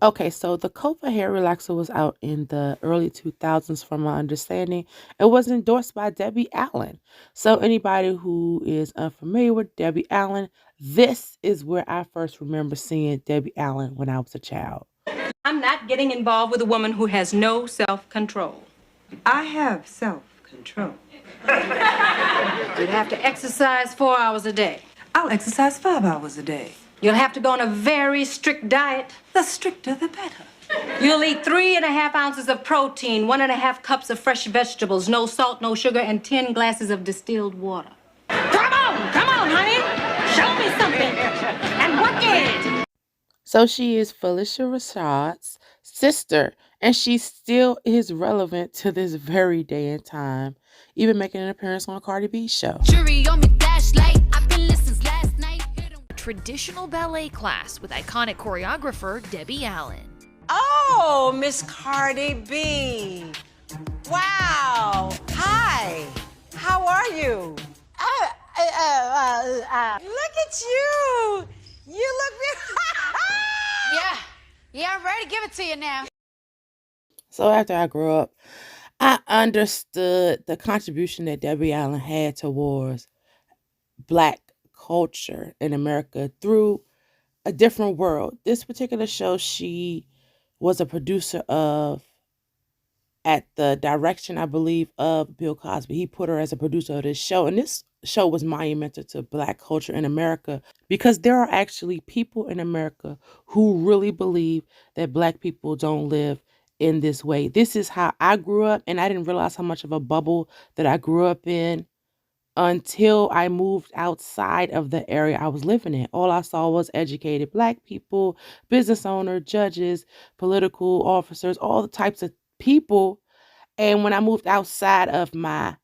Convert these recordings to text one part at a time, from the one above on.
Okay, so the COPA hair relaxer was out in the early 2000s, from my understanding. It was endorsed by Debbie Allen. So, anybody who is unfamiliar with Debbie Allen, this is where I first remember seeing Debbie Allen when I was a child. I'm not getting involved with a woman who has no self-control. I have self-control. You'd have to exercise 4 hours a day. I'll exercise 5 hours a day. You'll have to go on a very strict diet. The stricter, the better. You'll eat 3.5 ounces of protein, 1.5 cups of fresh vegetables, no salt, no sugar, and 10 glasses of distilled water. Come on, honey. Show me something. And work it. So, she is Felicia Rashad's sister, and she still is relevant to this very day and time, even making an appearance on a Cardi B show. Jury on me flashlight. I've been listening last night. Traditional ballet class with iconic choreographer Debbie Allen. Oh, Miss Cardi B. Wow. Hi. How are you? Look at you. You look Yeah, I'm ready to give it to you now. So, after I grew up, I understood the contribution that Debbie Allen had towards Black culture in America through a different world. This particular show, she was a producer of, at the direction, I believe, of Bill Cosby. He put her as a producer of this show. And this show was monumental to Black culture in America, because there are actually people in America who really believe that Black people don't live in this way. This is how I grew up, and I didn't realize how much of a bubble that I grew up in until I moved outside of the area I was living in. All I saw was educated Black people, business owners, judges, political officers, all the types of people. And when I moved outside of my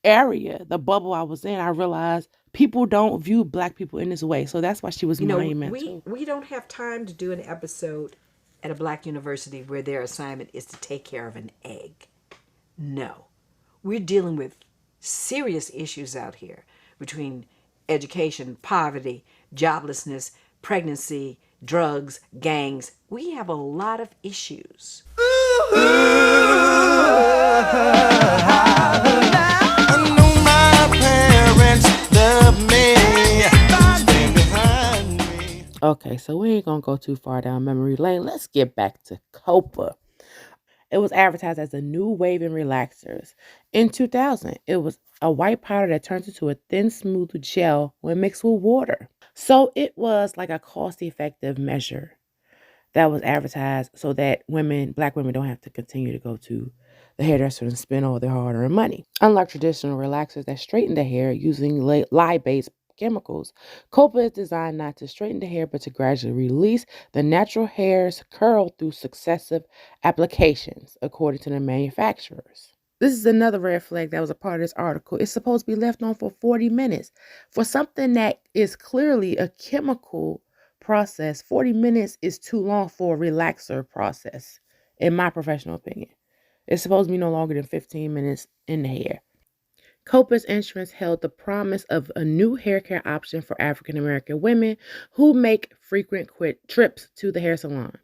area, the bubble I was in, I realized people don't view Black people in this way. So that's why she was monumental. We don't have time to do an episode at a Black university where their assignment is to take care of an egg. No. We're dealing with serious issues out here between education, poverty, joblessness, pregnancy, drugs, gangs. We have a lot of issues. Okay, so we ain't gonna go too far down memory lane. Let's get back to COPA. It was advertised as a new wave in relaxers. In 2000, it was a white powder that turns into a thin, smooth gel when mixed with water. So it was like a cost-effective measure that was advertised so that Black women don't have to continue to go to the hairdresser and spend all their hard-earned money. Unlike traditional relaxers that straighten the hair using lye-based chemicals, COPA is designed not to straighten the hair but to gradually release the natural hair's curl through successive applications, according to the manufacturers. This is another red flag that was a part of this article. It's supposed to be left on for 40 minutes. For something that is clearly a chemical process, 40 minutes is too long for a relaxer process, in my professional opinion. It's supposed to be no longer than 15 minutes in the hair. COPA's entrance held the promise of a new hair care option for African American women who make frequent trips to the hair salon.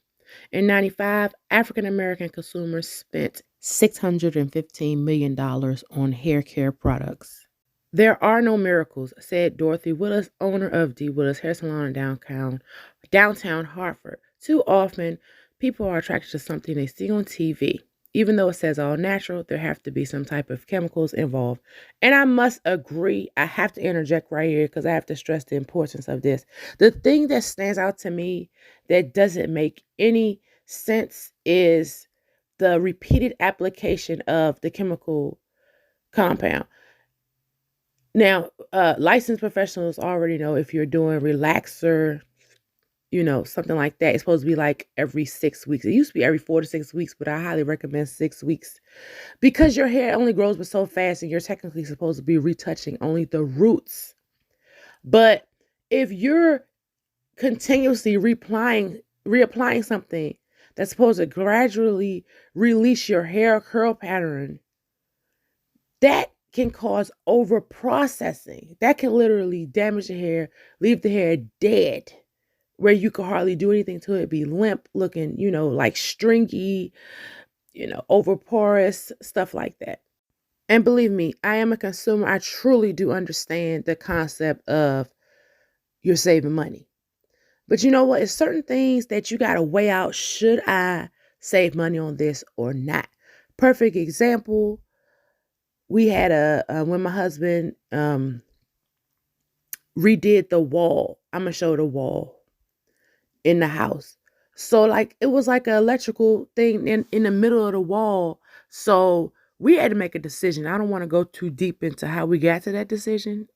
In 1995, African American consumers spent $615 million on hair care products. There are no miracles, said Dorothy Willis, owner of D. Willis Hair Salon in downtown Hartford. Too often, people are attracted to something they see on TV. Even though it says all natural, there have to be some type of chemicals involved. And I must agree, I have to interject right here because I have to stress the importance of this. The thing that stands out to me that doesn't make any sense is the repeated application of the chemical compound. Now, licensed professionals already know if you're doing relaxer, something like that, it's supposed to be like every 6 weeks. It used to be every 4 to 6 weeks, but I highly recommend 6 weeks because your hair only grows but so fast and you're technically supposed to be retouching only the roots. But if you're continuously reapplying something that's supposed to gradually release your hair curl pattern, that can cause over processing. That can literally damage the hair, leave the hair dead. where you could hardly do anything to it, be limp looking, like stringy, over porous, stuff like that. And believe me, I am a consumer. I truly do understand the concept of you're saving money. But you know what? It's certain things that you got to weigh out. Should I save money on this or not? Perfect example. We had when my husband redid the wall. I'm going to show the wall in the house. So like it was like an electrical thing in the middle of the wall. So we had to make a decision. I don't want to go too deep into how we got to that decision.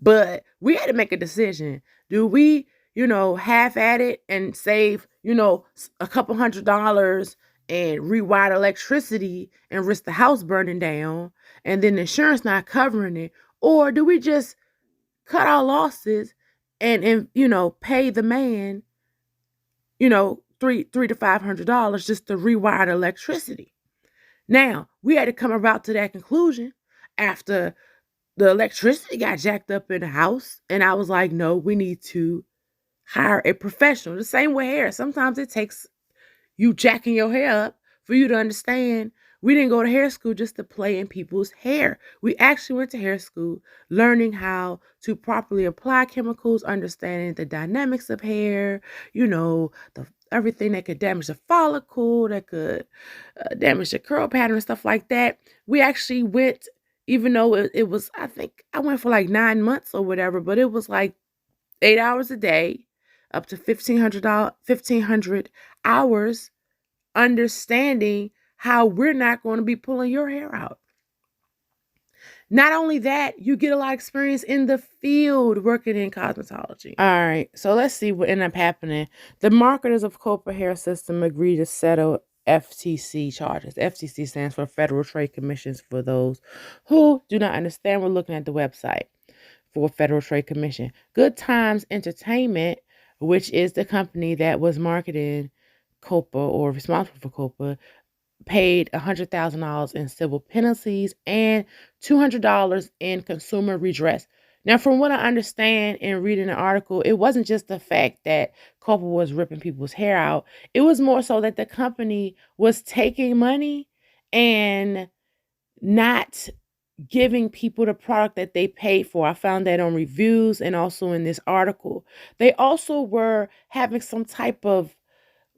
But we had to make a decision. Do we, half at it and save, a couple $100 and rewire electricity and risk the house burning down and then the insurance not covering it? Or do we just cut our losses and pay the man, three to $500 just to rewire the electricity? Now we had to come about to that conclusion after the electricity got jacked up in the house, and I was like, no, we need to hire a professional. The same way hair. Sometimes it takes you jacking your hair up for you to understand. We didn't go to hair school just to play in people's hair. We actually went to hair school learning how to properly apply chemicals, understanding the dynamics of hair, everything that could damage the follicle, that could damage the curl pattern and stuff like that. We actually went, even though it was, I think I went for like 9 months or whatever, but it was like 8 hours a day, up to $1,500 hours, understanding how we're not going to be pulling your hair out. Not only that, you get a lot of experience in the field working in cosmetology. All right, so let's see what ended up happening. The marketers of COPA Hair System agreed to settle FTC charges. FTC stands for Federal Trade Commissions. For those who do not understand, we're looking at the website for Federal Trade Commission. Good Times Entertainment, which is the company that was marketing COPA or responsible for COPA, paid $100,000 in civil penalties and $200 in consumer redress. Now, from what I understand in reading the article, it wasn't just the fact that COPA was ripping people's hair out. It was more so that the company was taking money and not giving people the product that they paid for. I found that on reviews and also in this article. They also were having some type of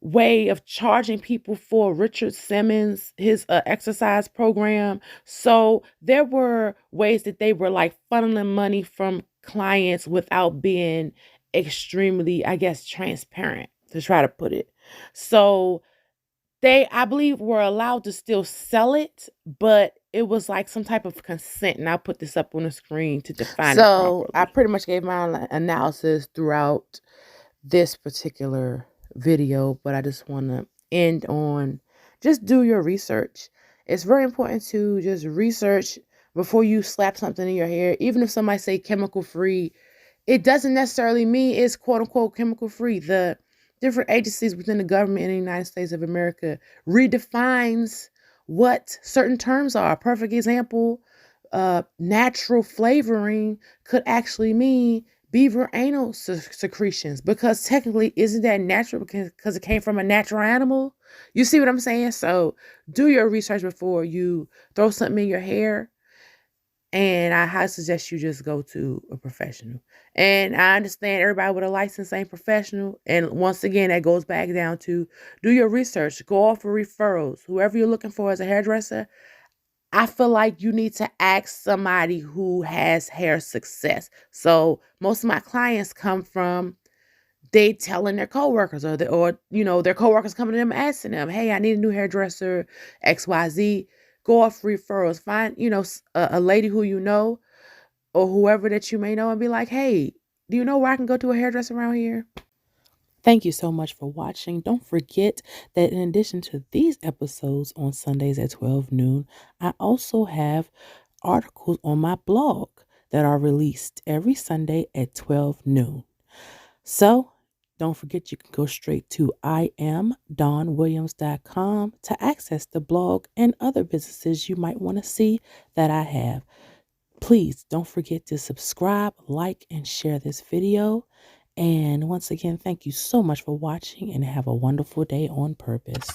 way of charging people for Richard Simmons, his exercise program. So there were ways that they were like funneling money from clients without being extremely, I guess, transparent, to try to put it. So they, I believe, were allowed to still sell it, but it was like some type of consent. And I'll put this up on the screen to define it properly. So I pretty much gave my analysis throughout this particular video, but I just want to end on just do your research. It's very important to just research before you slap something in your hair. Even if somebody say chemical free, it doesn't necessarily mean it's quote unquote chemical free. The different agencies within the government in the United States of America redefines what certain terms are. A perfect example, natural flavoring could actually mean beaver anal secretions, because technically, isn't that natural because it came from a natural animal? You see what I'm saying? So do your research before you throw something in your hair. And I highly suggest you just go to a professional. And I understand everybody with a license ain't professional. And once again, that goes back down to do your research. Go off for referrals. Whoever you're looking for as a hairdresser, I feel like you need to ask somebody who has hair success. So most of my clients come from they telling their coworkers or their coworkers coming to them asking them, hey, I need a new hairdresser, XYZ. Go off referrals. Find, a lady who you know or whoever that you may know and be like, hey, do you know where I can go to a hairdresser around here? Thank you so much for watching. Don't forget that in addition to these episodes on Sundays at 12 noon, I also have articles on my blog that are released every Sunday at 12 noon. So don't forget you can go straight to IamDawnWilliams.com to access the blog and other businesses you might want to see that I have. Please don't forget to subscribe, like, and share this video. And once again, thank you so much for watching and have a wonderful day on purpose.